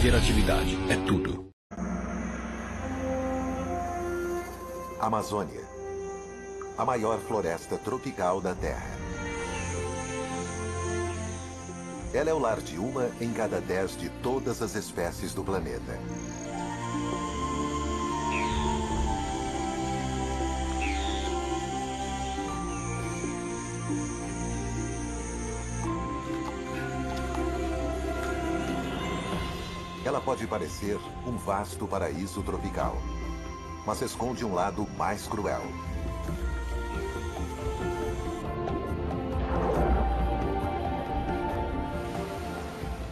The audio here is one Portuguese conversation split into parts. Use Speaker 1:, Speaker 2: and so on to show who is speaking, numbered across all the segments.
Speaker 1: interatividade. É tudo.
Speaker 2: Amazônia, a maior floresta tropical da Terra. Ela é o lar de uma em cada 10 de todas as espécies do planeta. Ela pode parecer um vasto paraíso tropical, mas esconde um lado mais cruel.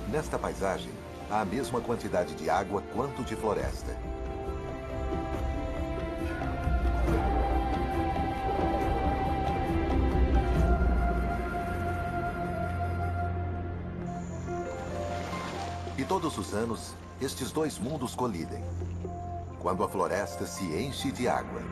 Speaker 2: Nesta paisagem, há a mesma quantidade de água quanto de floresta. E todos os anos, estes dois mundos colidem, quando a floresta se enche de água.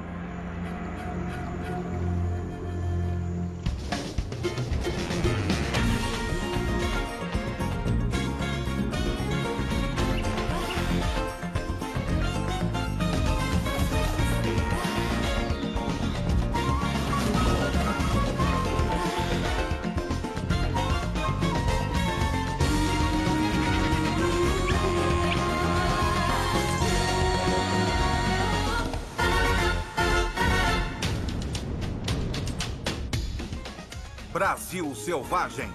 Speaker 3: Brasil Selvagem.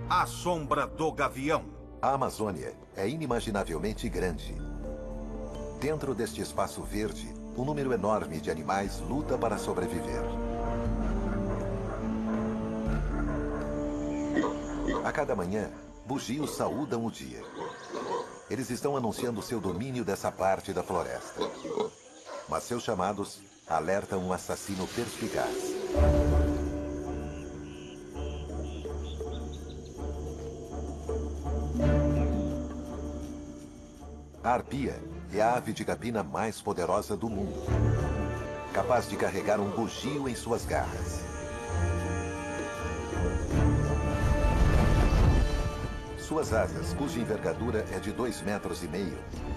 Speaker 3: A Sombra do Gavião.
Speaker 2: A Amazônia é inimaginavelmente grande. Dentro deste espaço verde, um número enorme de animais luta para sobreviver. A cada manhã, bugios saúdam o dia. Eles estão anunciando seu domínio dessa parte da floresta. Mas seus chamados alertam um assassino perspicaz. A arpia é a ave de capina mais poderosa do mundo, capaz de carregar um bugio em suas garras. Suas asas, cuja envergadura é de 2,5 metros,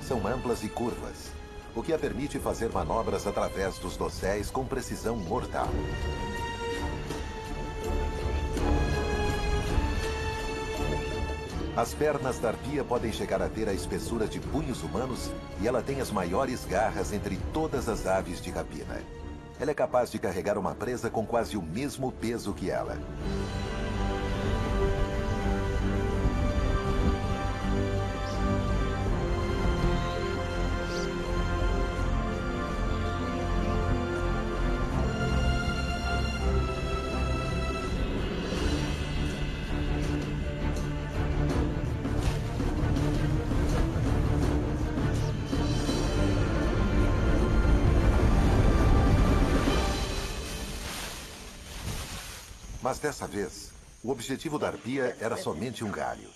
Speaker 2: são amplas e curvas, o que a permite fazer manobras através dos dosséis com precisão mortal. As pernas da arpia podem chegar a ter a espessura de punhos humanos e ela tem as maiores garras entre todas as aves de rapina. Ela é capaz de carregar uma presa com quase o mesmo peso que ela. Mas dessa vez, o objetivo da arpia era somente um galho.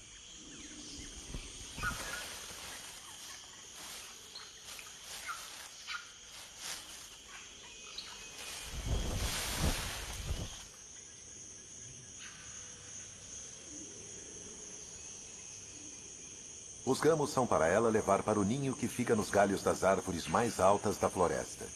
Speaker 2: Os gamos são para ela levar para o ninho que fica nos galhos das árvores mais altas da floresta.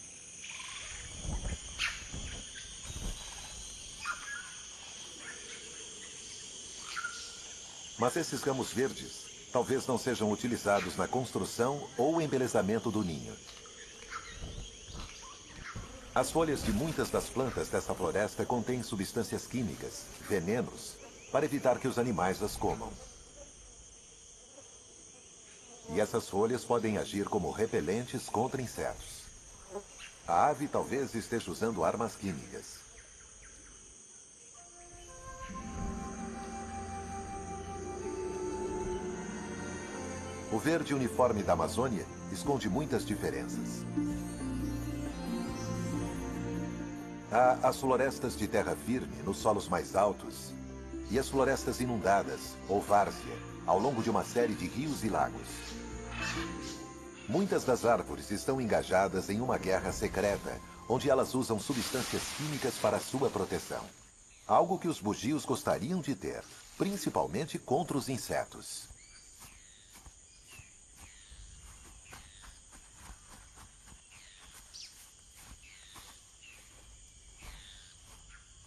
Speaker 2: Mas esses ramos verdes talvez não sejam utilizados na construção ou embelezamento do ninho. As folhas de muitas das plantas dessa floresta contêm substâncias químicas, venenos, para evitar que os animais as comam. E essas folhas podem agir como repelentes contra insetos. A ave talvez esteja usando armas químicas. O verde uniforme da Amazônia esconde muitas diferenças. Há as florestas de terra firme nos solos mais altos e as florestas inundadas, ou várzea, ao longo de uma série de rios e lagos. Muitas das árvores estão engajadas em uma guerra secreta, onde elas usam substâncias químicas para sua proteção. Algo que os bugios gostariam de ter, principalmente contra os insetos.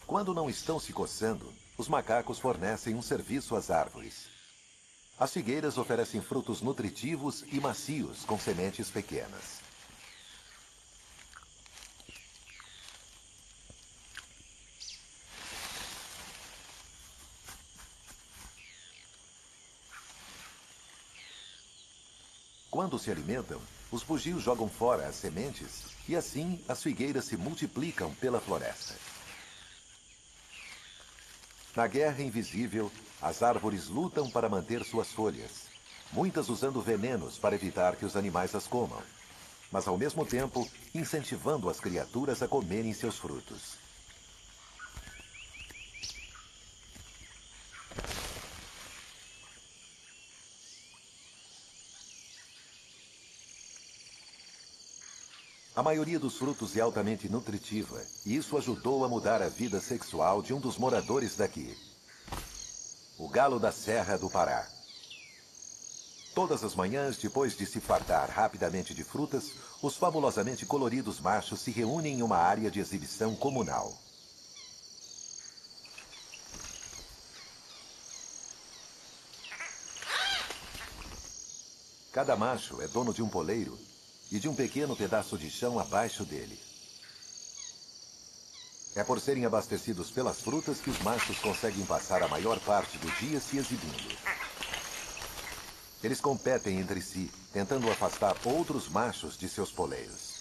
Speaker 2: Quando não estão se coçando, os macacos fornecem um serviço às árvores. As figueiras oferecem frutos nutritivos e macios com sementes pequenas. Quando se alimentam, os bugios jogam fora as sementes e assim as figueiras se multiplicam pela floresta. Na guerra invisível, as árvores lutam para manter suas folhas, muitas usando venenos para evitar que os animais as comam, mas ao mesmo tempo incentivando as criaturas a comerem seus frutos. A maioria dos frutos é altamente nutritiva, e isso ajudou a mudar a vida sexual de um dos moradores daqui. O galo da Serra do Pará. Todas as manhãs, depois de se fartar rapidamente de frutas, os fabulosamente coloridos machos se reúnem em uma área de exibição comunal. Cada macho é dono de um poleiro e de um pequeno pedaço de chão abaixo dele. É por serem abastecidos pelas frutas que os machos conseguem passar a maior parte do dia se exibindo. Eles competem entre si, tentando afastar outros machos de seus poleiros.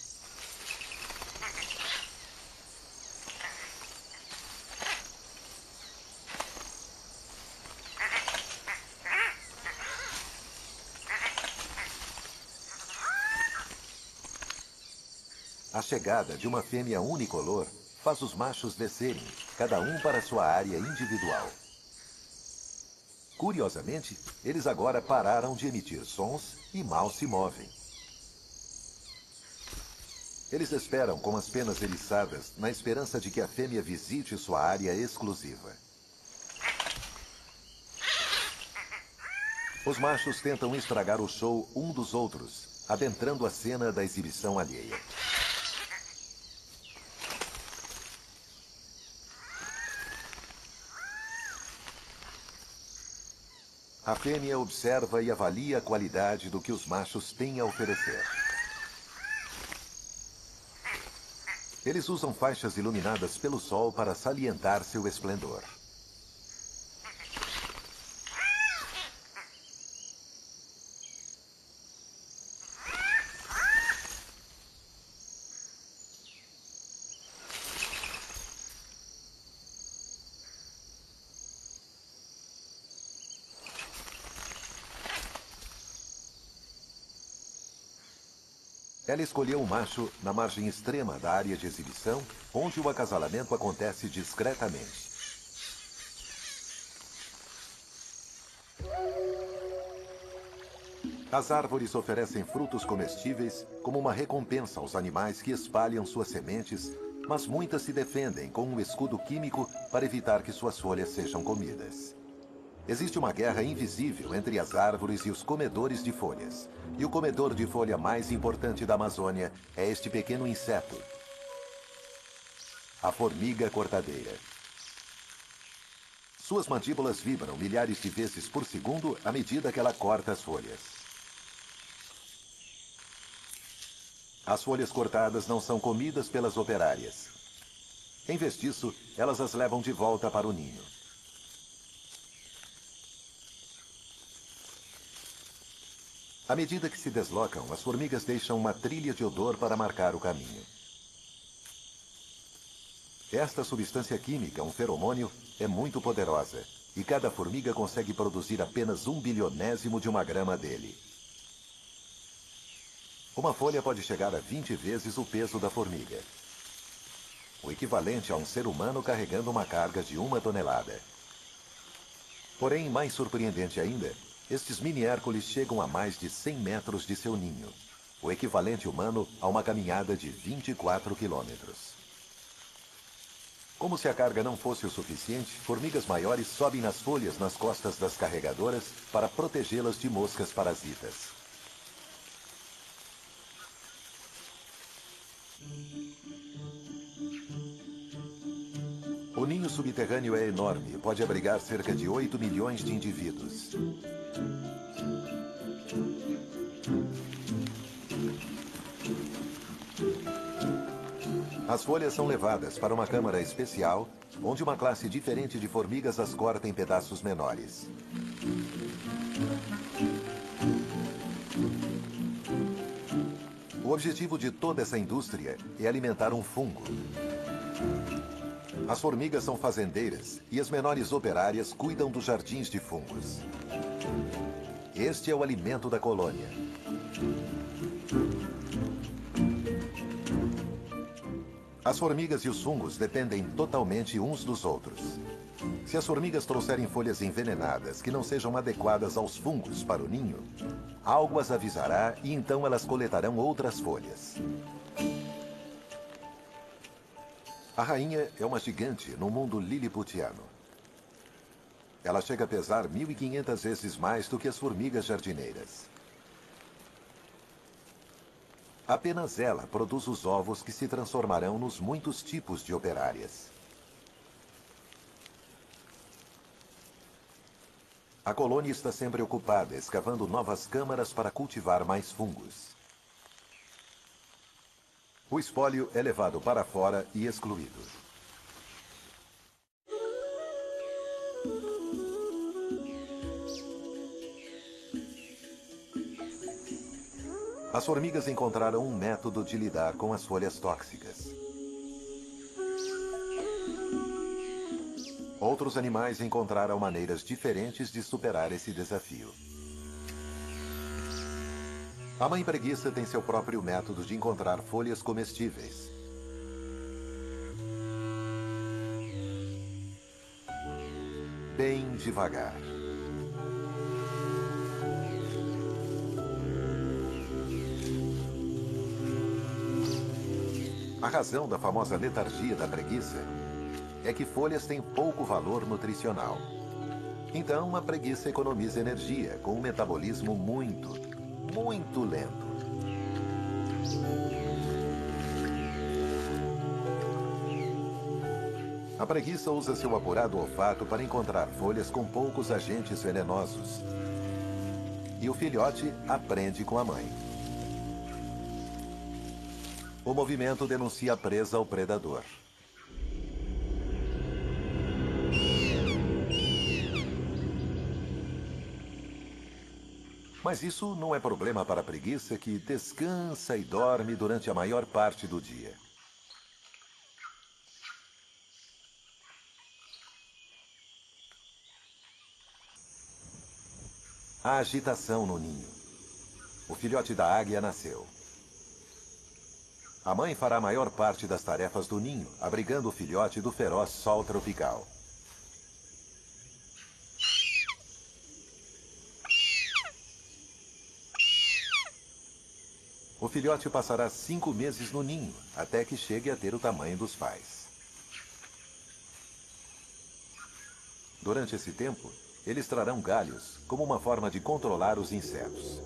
Speaker 2: A chegada de uma fêmea unicolor faz os machos descerem, cada um para sua área individual. Curiosamente, eles agora pararam de emitir sons e mal se movem. Eles esperam com as penas eriçadas, na esperança de que a fêmea visite sua área exclusiva. Os machos tentam estragar o show um dos outros, adentrando a cena da exibição alheia. A fêmea observa e avalia a qualidade do que os machos têm a oferecer. Eles usam faixas iluminadas pelo sol para salientar seu esplendor. Ela escolheu um macho na margem extrema da área de exibição, onde o acasalamento acontece discretamente. As árvores oferecem frutos comestíveis como uma recompensa aos animais que espalham suas sementes, mas muitas se defendem com um escudo químico para evitar que suas folhas sejam comidas. Existe uma guerra invisível entre as árvores e os comedores de folhas. E o comedor de folha mais importante da Amazônia é este pequeno inseto, a formiga cortadeira. Suas mandíbulas vibram milhares de vezes por segundo à medida que ela corta as folhas. As folhas cortadas não são comidas pelas operárias. Em vez disso, elas as levam de volta para o ninho. À medida que se deslocam, as formigas deixam uma trilha de odor para marcar o caminho. Esta substância química, um feromônio, é muito poderosa, e cada formiga consegue produzir apenas 1/1000º de uma grama dele. Uma folha pode chegar a 20 vezes o peso da formiga, o equivalente a um ser humano carregando uma carga de 1 tonelada. Porém, mais surpreendente ainda, estes mini-hércules chegam a mais de 100 metros de seu ninho, o equivalente humano a uma caminhada de 24 quilômetros. Como se a carga não fosse o suficiente, formigas maiores sobem nas folhas nas costas das carregadoras para protegê-las de moscas parasitas. O ninho subterrâneo é enorme e pode abrigar cerca de 8 milhões de indivíduos. As folhas são levadas para uma câmara especial, onde uma classe diferente de formigas as corta em pedaços menores. O objetivo de toda essa indústria é alimentar um fungo. As formigas são fazendeiras e as menores operárias cuidam dos jardins de fungos. Este é o alimento da colônia. As formigas e os fungos dependem totalmente uns dos outros. Se as formigas trouxerem folhas envenenadas que não sejam adequadas aos fungos para o ninho, algo as avisará e então elas coletarão outras folhas. A rainha é uma gigante no mundo liliputiano. Ela chega a pesar 1.500 vezes mais do que as formigas jardineiras. Apenas ela produz os ovos que se transformarão nos muitos tipos de operárias. A colônia está sempre ocupada, escavando novas câmaras para cultivar mais fungos. O espólio é levado para fora e excluído. As formigas encontraram um método de lidar com as folhas tóxicas. Outros animais encontraram maneiras diferentes de superar esse desafio. A mãe preguiça tem seu próprio método de encontrar folhas comestíveis. Bem devagar. A razão da famosa letargia da preguiça é que folhas têm pouco valor nutricional. Então, a preguiça economiza energia com um metabolismo muito lento. A preguiça usa seu apurado olfato para encontrar folhas com poucos agentes venenosos. E o filhote aprende com a mãe. O movimento denuncia a presa ao predador. Mas isso não é problema para a preguiça, que descansa e dorme durante a maior parte do dia. Há agitação no ninho. O filhote da águia nasceu. A mãe fará a maior parte das tarefas do ninho, abrigando o filhote do feroz sol tropical. O filhote passará 5 meses no ninho, até que chegue a ter o tamanho dos pais. Durante esse tempo, eles trarão galhos como uma forma de controlar os insetos.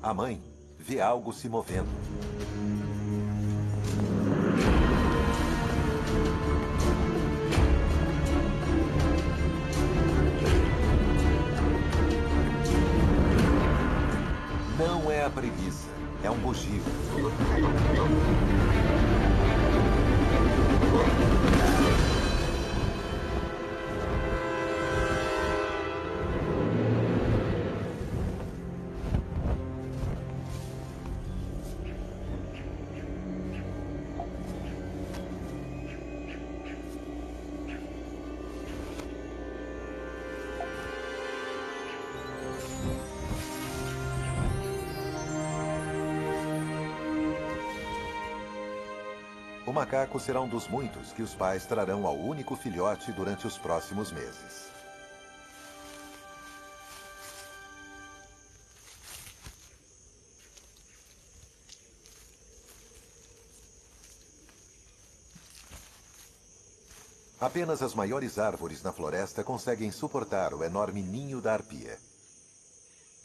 Speaker 2: A mãe vê algo se movendo. Não é a preguiça, é um bugio. O macaco será um dos muitos que os pais trarão ao único filhote durante os próximos meses. Apenas as maiores árvores na floresta conseguem suportar o enorme ninho da arpia.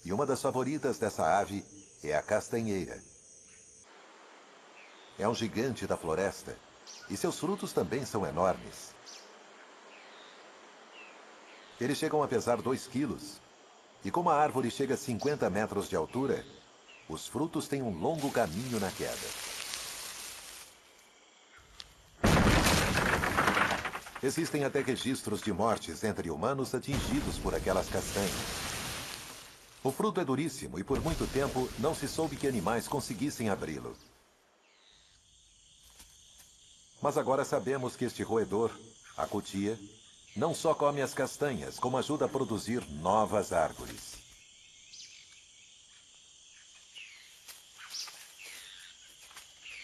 Speaker 2: E uma das favoritas dessa ave é a castanheira. É um gigante da floresta e seus frutos também são enormes. Eles chegam a pesar 2 quilos. E como a árvore chega a 50 metros de altura, os frutos têm um longo caminho na queda. Existem até registros de mortes entre humanos atingidos por aquelas castanhas. O fruto é duríssimo e por muito tempo não se soube que animais conseguissem abri-lo. Mas agora sabemos que este roedor, a cutia, não só come as castanhas, como ajuda a produzir novas árvores.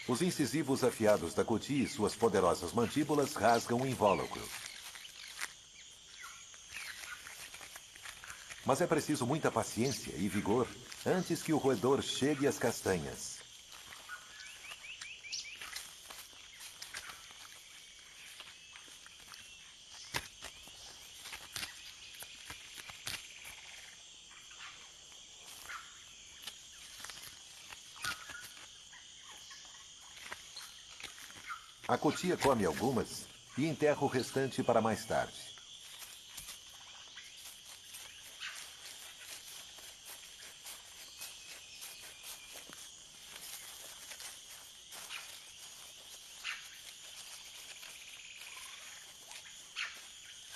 Speaker 2: Os incisivos afiados da cutia e suas poderosas mandíbulas rasgam o invólucro. Mas é preciso muita paciência e vigor antes que o roedor chegue às castanhas. A cutia come algumas e enterra o restante para mais tarde.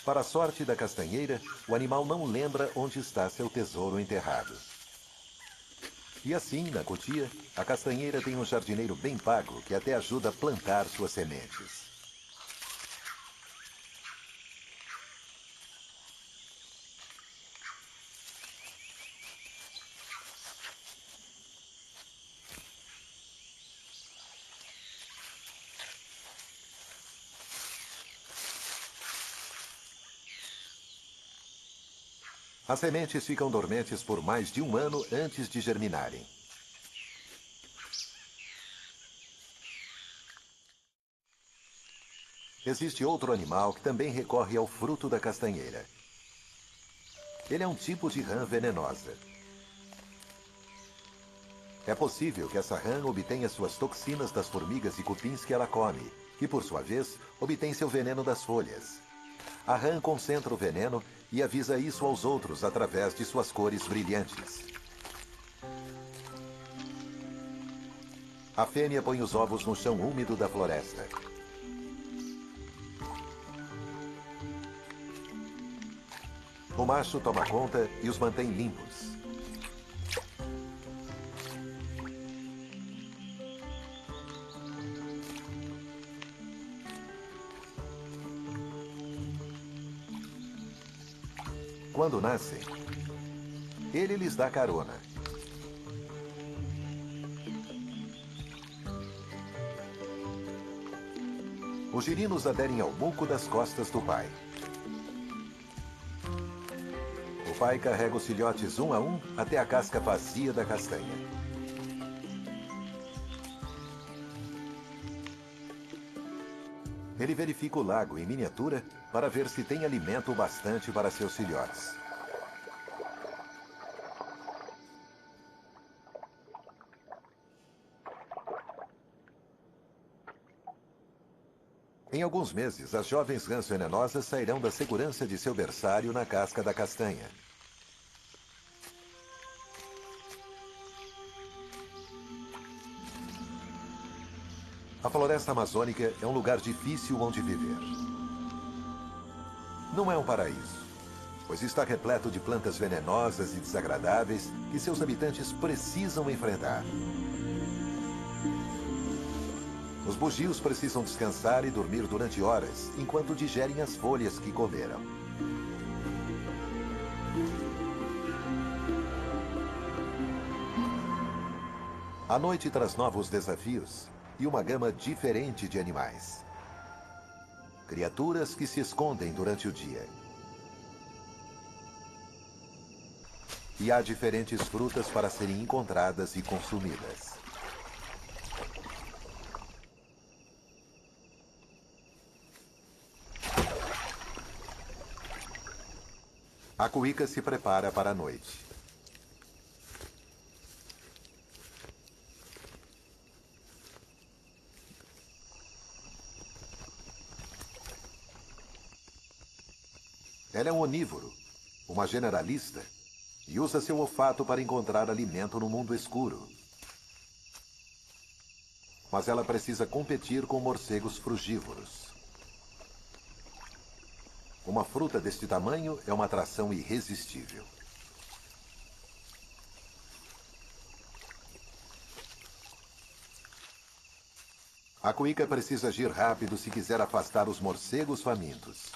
Speaker 2: Para a sorte da castanheira, o animal não lembra onde está seu tesouro enterrado. E assim, na cutia, a castanheira tem um jardineiro bem pago que até ajuda a plantar suas sementes. As sementes ficam dormentes por mais de 1 ano antes de germinarem. Existe outro animal que também recorre ao fruto da castanheira. Ele é um tipo de rã venenosa. É possível que essa rã obtenha suas toxinas das formigas e cupins que ela come, que por sua vez obtém seu veneno das folhas. A rã concentra o veneno e avisa isso aos outros através de suas cores brilhantes. A fêmea põe os ovos no chão úmido da floresta. O macho toma conta e os mantém limpos. Quando nascem, ele lhes dá carona. Os girinos aderem ao muco das costas do pai. O pai carrega os filhotes um a um até a casca vazia da castanha. Ele verifica o lago em miniatura para ver se tem alimento bastante para seus filhotes. Em alguns meses, as jovens rãs venenosas sairão da segurança de seu berçário na casca da castanha. A floresta amazônica é um lugar difícil onde viver. Não é um paraíso, pois está repleto de plantas venenosas e desagradáveis que seus habitantes precisam enfrentar. Os bugios precisam descansar e dormir durante horas, enquanto digerem as folhas que comeram. A noite traz novos desafios e uma gama diferente de animais. Criaturas que se escondem durante o dia. E há diferentes frutas para serem encontradas e consumidas. A cuíca se prepara para a noite. Ela é um onívoro, uma generalista, e usa seu olfato para encontrar alimento no mundo escuro. Mas ela precisa competir com morcegos frugívoros. Uma fruta deste tamanho é uma atração irresistível. A cuíca precisa agir rápido se quiser afastar os morcegos famintos.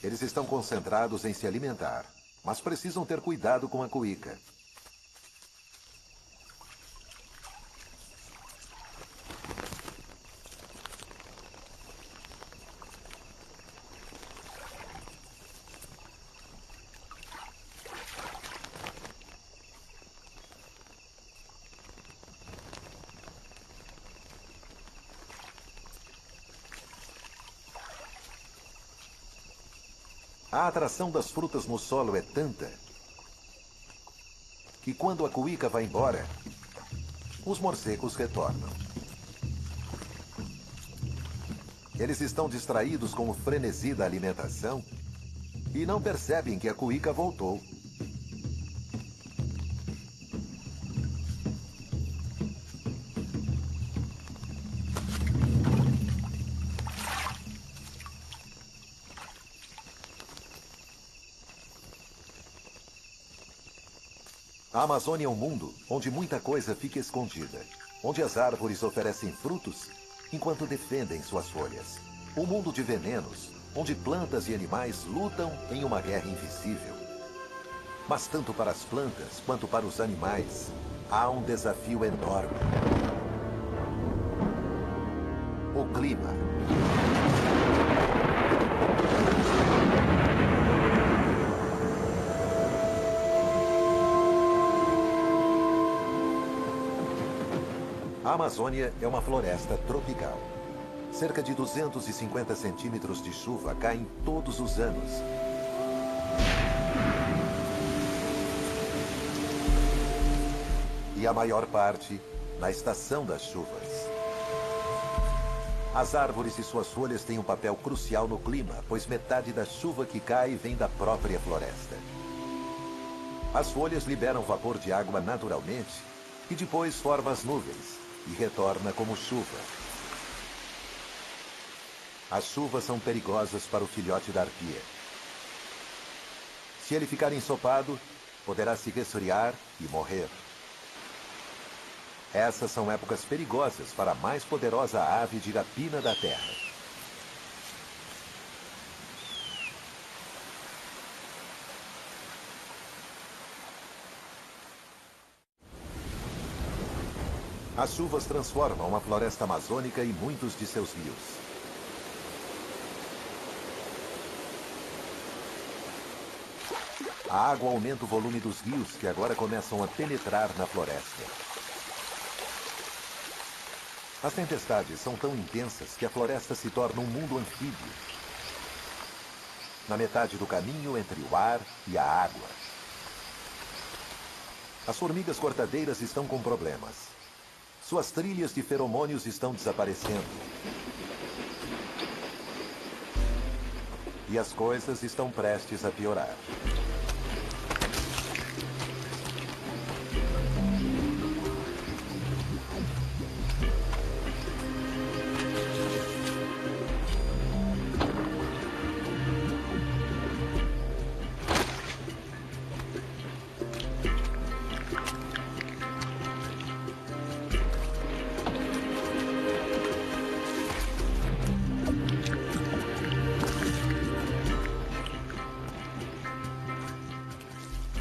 Speaker 2: Eles estão concentrados em se alimentar, mas precisam ter cuidado com a cuíca. A atração das frutas no solo é tanta que quando a cuíca vai embora, os morcegos retornam. Eles estão distraídos com o frenesi da alimentação e não percebem que a cuíca voltou. A Amazônia é um mundo onde muita coisa fica escondida, onde as árvores oferecem frutos enquanto defendem suas folhas. Um mundo de venenos, onde plantas e animais lutam em uma guerra invisível. Mas tanto para as plantas quanto para os animais, há um desafio enorme. O clima. A Amazônia é uma floresta tropical. Cerca de 250 centímetros de chuva caem todos os anos. E a maior parte na estação das chuvas. As árvores e suas folhas têm um papel crucial no clima, pois metade da chuva que cai vem da própria floresta. As folhas liberam vapor de água naturalmente e depois formam as nuvens e retorna como chuva. As chuvas são perigosas para o filhote da arpia. Se ele ficar ensopado, poderá se resfriar e morrer. Essas são épocas perigosas para a mais poderosa ave de rapina da Terra. As chuvas transformam a floresta amazônica e muitos de seus rios. A água aumenta o volume dos rios que agora começam a penetrar na floresta. As tempestades são tão intensas que a floresta se torna um mundo anfíbio. Na metade do caminho entre o ar e a água. As formigas cortadeiras estão com problemas. Suas trilhas de feromônios estão desaparecendo. E as coisas estão prestes a piorar.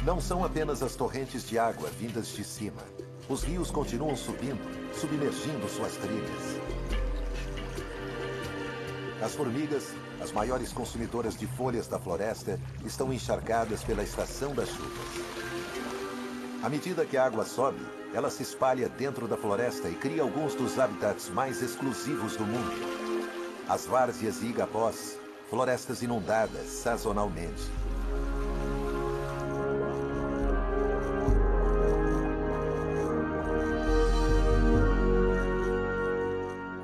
Speaker 2: Não são apenas as torrentes de água vindas de cima. Os rios continuam subindo, submergindo suas trilhas. As formigas, as maiores consumidoras de folhas da floresta, estão encharcadas pela estação das chuvas. À medida que a água sobe, ela se espalha dentro da floresta e cria alguns dos habitats mais exclusivos do mundo. As várzeas e igapós, florestas inundadas sazonalmente.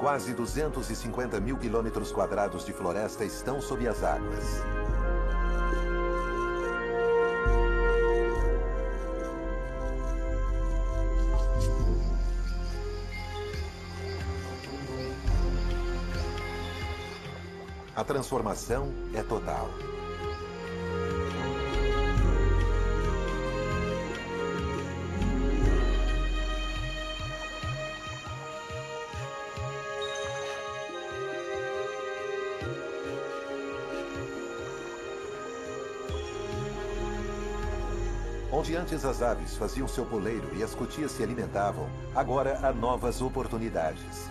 Speaker 2: Quase 250 mil quilômetros quadrados de floresta estão sob as águas. A transformação é total. Onde antes as aves faziam seu poleiro e as cutias se alimentavam, agora há novas oportunidades.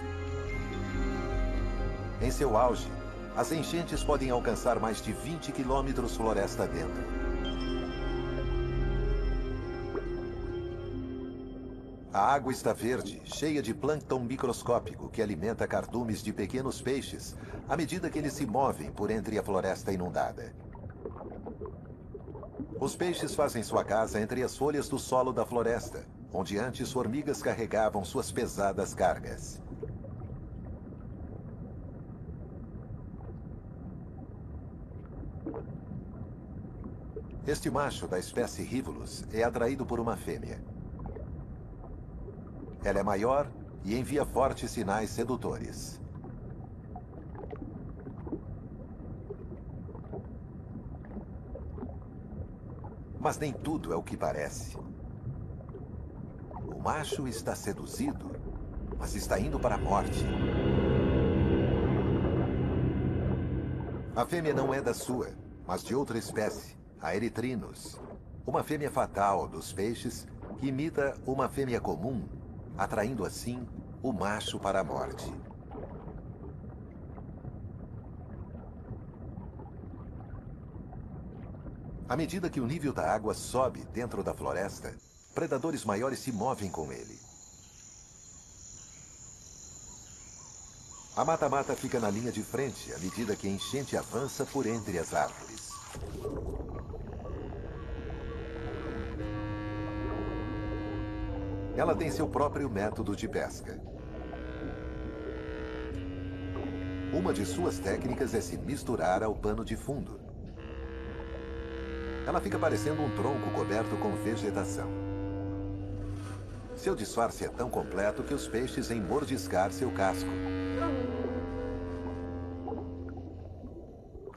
Speaker 2: Em seu auge, as enchentes podem alcançar mais de 20 quilômetros floresta dentro. A água está verde, cheia de plâncton microscópico que alimenta cardumes de pequenos peixes à medida que eles se movem por entre a floresta inundada. Os peixes fazem sua casa entre as folhas do solo da floresta, onde antes formigas carregavam suas pesadas cargas. Este macho da espécie Rivulus é atraído por uma fêmea. Ela é maior e envia fortes sinais sedutores. Mas nem tudo é o que parece. O macho está seduzido, mas está indo para a morte. A fêmea não é da sua, mas de outra espécie, a Erythrinus, uma fêmea fatal dos peixes que imita uma fêmea comum, atraindo assim o macho para a morte. À medida que o nível da água sobe dentro da floresta, predadores maiores se movem com ele. A mata-mata fica na linha de frente à medida que a enchente avança por entre as árvores. Ela tem seu próprio método de pesca. Uma de suas técnicas é se misturar ao pano de fundo. Ela fica parecendo um tronco coberto com vegetação. Seu disfarce é tão completo que os peixes vêm mordiscar seu casco.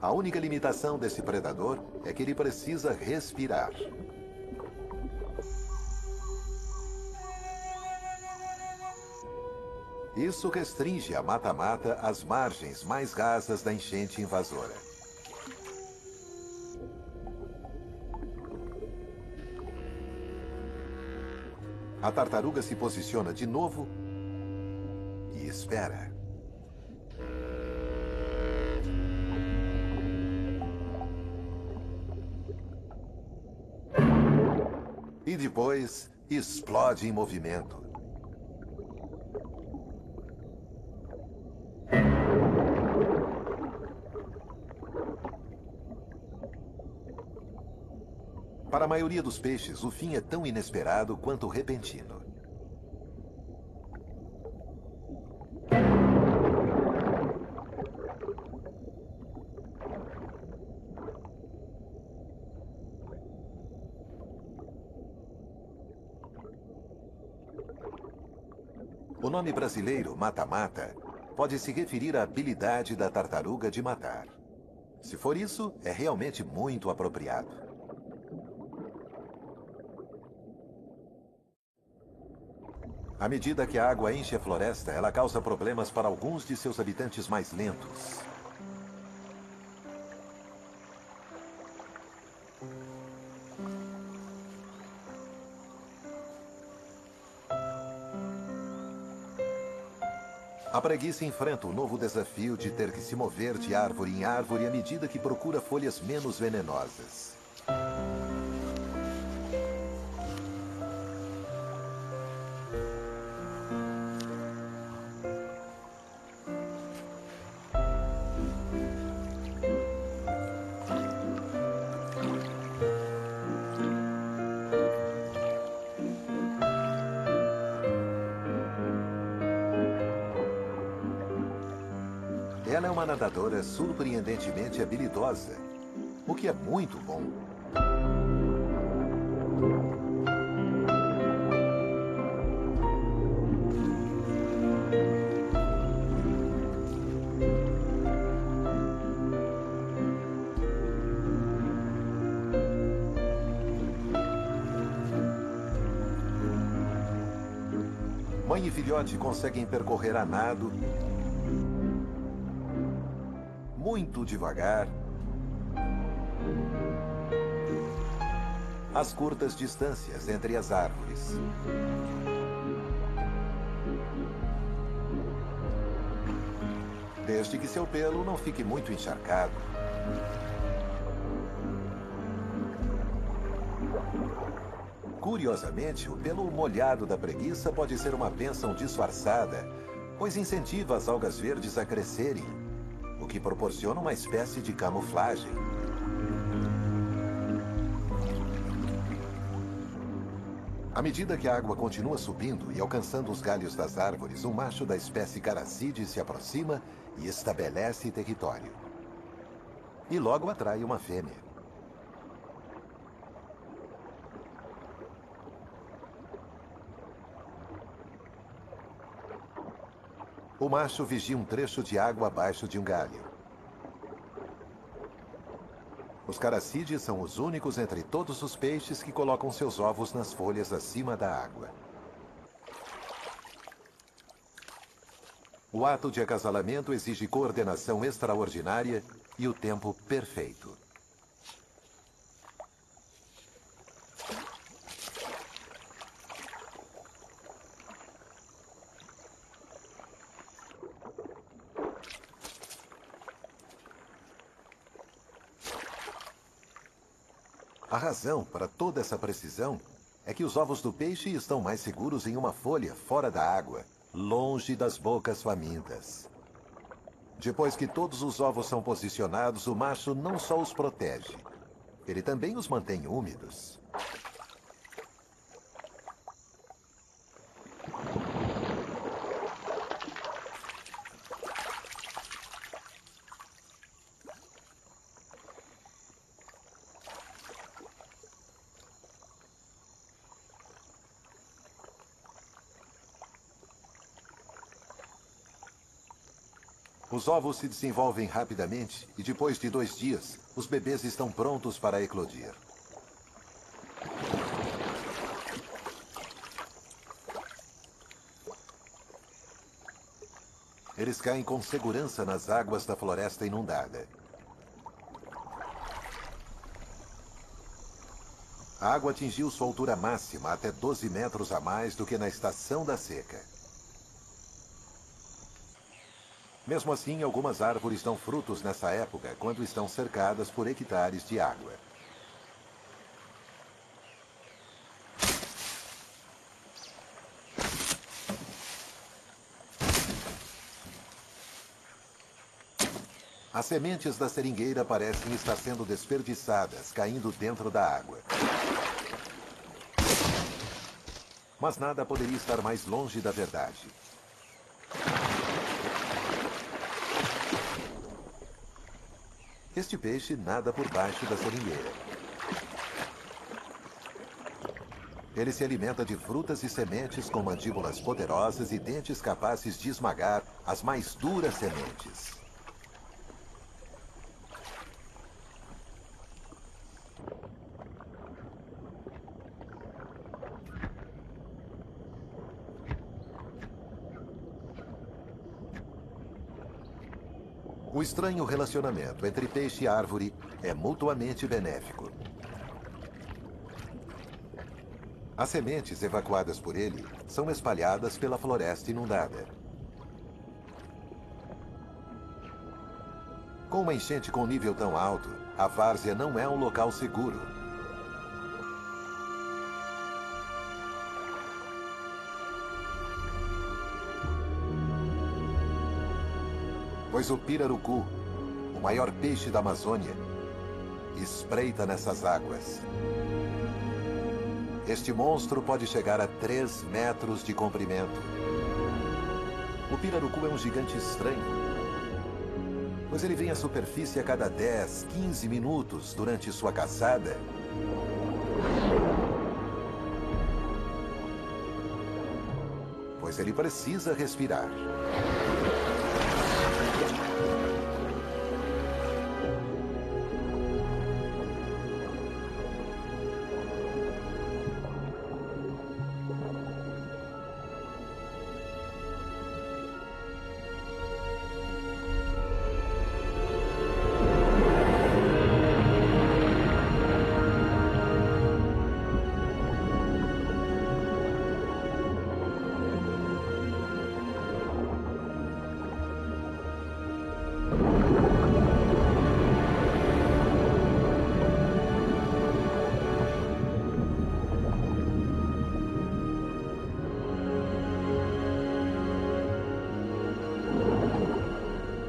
Speaker 2: A única limitação desse predador é que ele precisa respirar. Isso restringe a mata-mata às margens mais rasas da enchente invasora. A tartaruga se posiciona de novo e espera. E depois explode em movimento. Para a maioria dos peixes, o fim é tão inesperado quanto repentino. O nome brasileiro, mata-mata, pode se referir à habilidade da tartaruga de matar. Se for isso, é realmente muito apropriado. À medida que a água enche a floresta, ela causa problemas para alguns de seus habitantes mais lentos. A preguiça enfrenta o novo desafio de ter que se mover de árvore em árvore à medida que procura folhas menos venenosas. Ela é uma nadadora surpreendentemente habilidosa, o que é muito bom. Mãe e filhote conseguem percorrer a nado, muito devagar, as curtas distâncias entre as árvores. Desde que seu pelo não fique muito encharcado. Curiosamente, o pelo molhado da preguiça pode ser uma bênção disfarçada, pois incentiva as algas verdes a crescerem, o que proporciona uma espécie de camuflagem. À medida que a água continua subindo e alcançando os galhos das árvores, um macho da espécie Caracide se aproxima e estabelece território. E logo atrai uma fêmea. O macho vigia um trecho de água abaixo de um galho. Os caracídeos são os únicos entre todos os peixes que colocam seus ovos nas folhas acima da água. O ato de acasalamento exige coordenação extraordinária e o tempo perfeito. A razão para toda essa precisão é que os ovos do peixe estão mais seguros em uma folha fora da água, longe das bocas famintas. Depois que todos os ovos são posicionados, o macho não só os protege, ele também os mantém úmidos. Os ovos se desenvolvem rapidamente e depois de 2 dias, os bebês estão prontos para eclodir. Eles caem com segurança nas águas da floresta inundada. A água atingiu sua altura máxima, até 12 metros a mais do que na estação da seca. Mesmo assim, algumas árvores dão frutos nessa época, quando estão cercadas por hectares de água. As sementes da seringueira parecem estar sendo desperdiçadas, caindo dentro da água. Mas nada poderia estar mais longe da verdade. Este peixe nada por baixo da seringueira. Ele se alimenta de frutas e sementes com mandíbulas poderosas e dentes capazes de esmagar as mais duras sementes. O estranho relacionamento entre peixe e árvore é mutuamente benéfico. As sementes evacuadas por ele são espalhadas pela floresta inundada. Com uma enchente com nível tão alto, a várzea não é um local seguro. Pois o pirarucu, o maior peixe da Amazônia, espreita nessas águas. Este monstro pode chegar a 3 metros de comprimento. O pirarucu é um gigante estranho. pois ele vem à superfície a cada 10, 15 minutos durante sua caçada. Pois ele precisa respirar.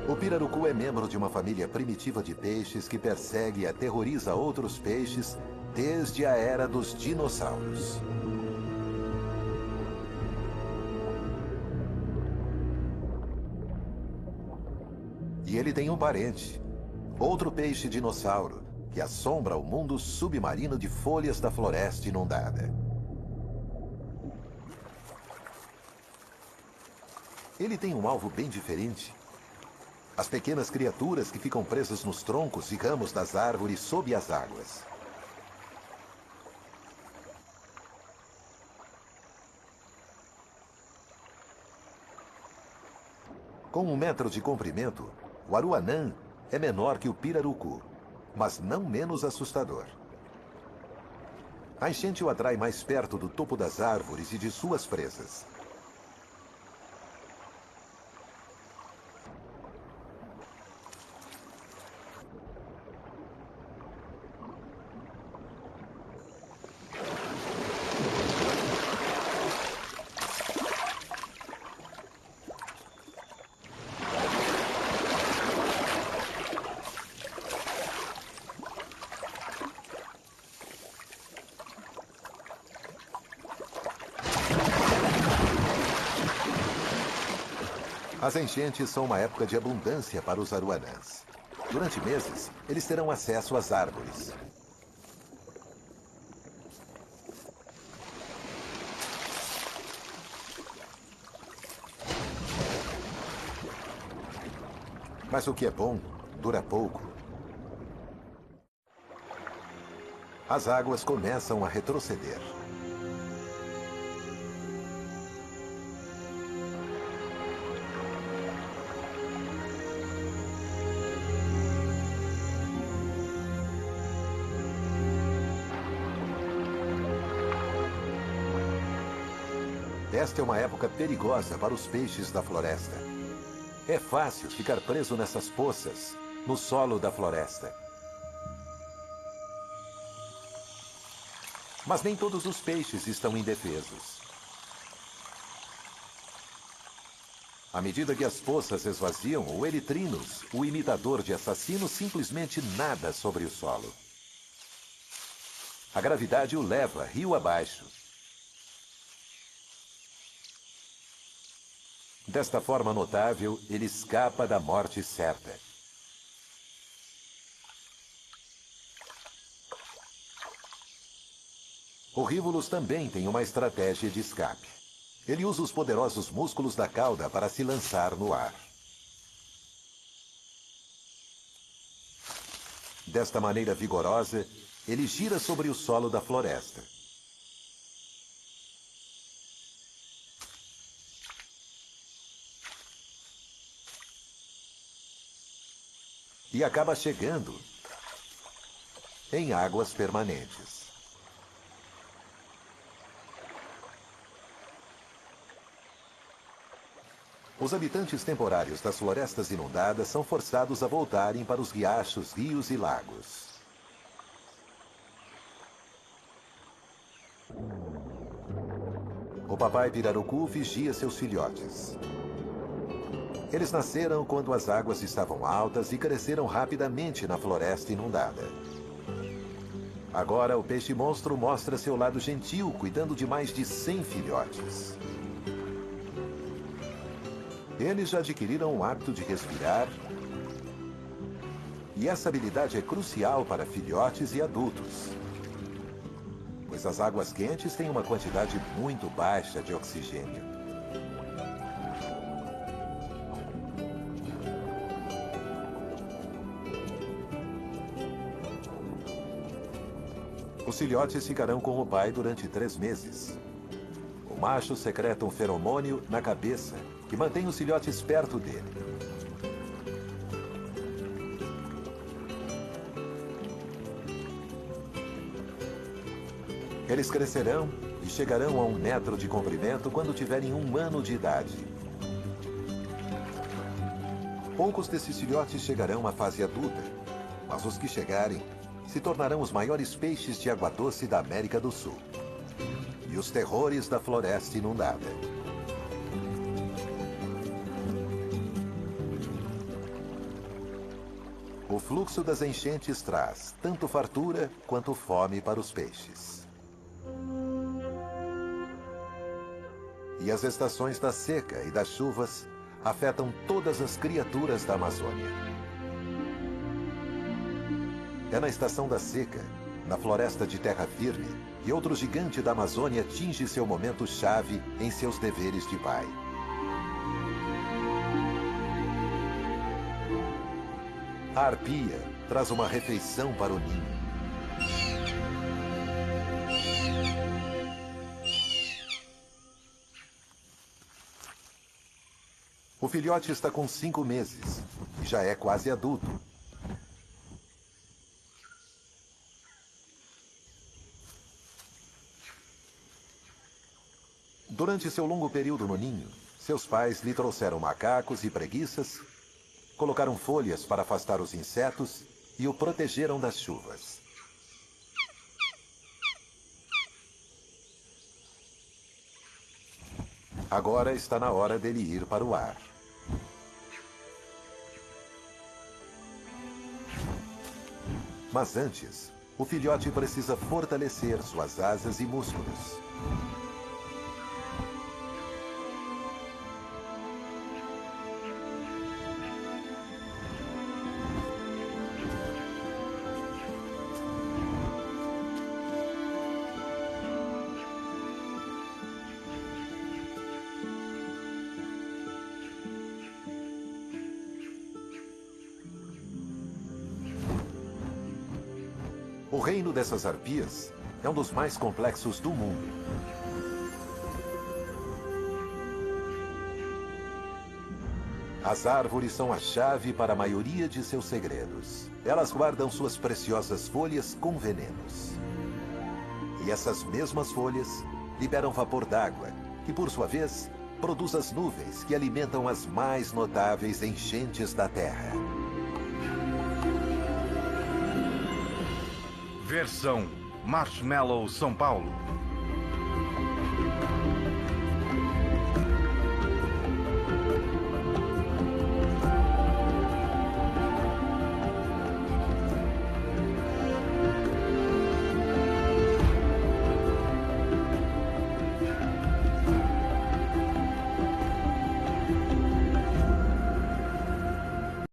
Speaker 2: O pirarucu é membro de uma família primitiva de peixes que persegue e aterroriza outros peixes desde a era dos dinossauros. E ele tem um parente, outro peixe dinossauro, que assombra o mundo submarino de folhas da floresta inundada. Ele tem um alvo bem diferente. As pequenas criaturas que ficam presas nos troncos e ramos das árvores sob as águas. Com 1 metro de comprimento, o aruanã é menor que o pirarucu, mas não menos assustador. A enchente o atrai mais perto do topo das árvores e de suas presas. As enchentes são uma época de abundância para os aruanãs. Durante meses, eles terão acesso às árvores. Mas o que é bom, dura pouco. As águas começam a retroceder. Esta é uma época perigosa para os peixes da floresta. É fácil ficar preso nessas poças, no solo da floresta. Mas nem todos os peixes estão indefesos. À medida que as poças esvaziam, o Erythrinus, o imitador de assassinos, simplesmente nada sobre o solo. A gravidade o leva rio abaixo. Desta forma notável, ele escapa da morte certa. O Rivulus também tem uma estratégia de escape. Ele usa os poderosos músculos da cauda para se lançar no ar. Desta maneira vigorosa, ele gira sobre o solo da floresta. E acaba chegando em águas permanentes. Os habitantes temporários das florestas inundadas são forçados a voltarem para os riachos, rios e lagos. O papai pirarucu vigia seus filhotes. Eles nasceram quando as águas estavam altas e cresceram rapidamente na floresta inundada. Agora, o peixe-monstro mostra seu lado gentil, cuidando de mais de 100 filhotes. Eles já adquiriram o hábito de respirar E essa habilidade é crucial para filhotes e adultos, pois as águas quentes têm uma quantidade muito baixa de oxigênio. Os filhotes ficarão com o pai durante 3 meses. O macho secreta um feromônio na cabeça que mantém os filhotes perto dele. Eles crescerão e chegarão a 1 metro de comprimento quando tiverem 1 ano de idade. Poucos desses filhotes chegarão à fase adulta, mas os que chegarem se tornarão os maiores peixes de água doce da América do Sul e os terrores da floresta inundada. O fluxo das enchentes traz tanto fartura quanto fome para os peixes. E as estações da seca e das chuvas afetam todas as criaturas da Amazônia. É na estação da seca, na floresta de terra firme, que outro gigante da Amazônia atinge seu momento-chave em seus deveres de pai. A arpia traz uma refeição para o ninho. O filhote está com 5 meses e já é quase adulto. Durante seu longo período no ninho, seus pais lhe trouxeram macacos e preguiças, colocaram folhas para afastar os insetos e o protegeram das chuvas. Agora está na hora dele ir para o ar. Mas antes, o filhote precisa fortalecer suas asas e músculos. O reino dessas arpias é um dos mais complexos do mundo. As árvores são a chave para a maioria de seus segredos. Elas guardam suas preciosas folhas com venenos. E essas mesmas folhas liberam vapor d'água, que por sua vez produz as nuvens que alimentam as mais notáveis enchentes da Terra.
Speaker 3: Versão Marshmallow São Paulo.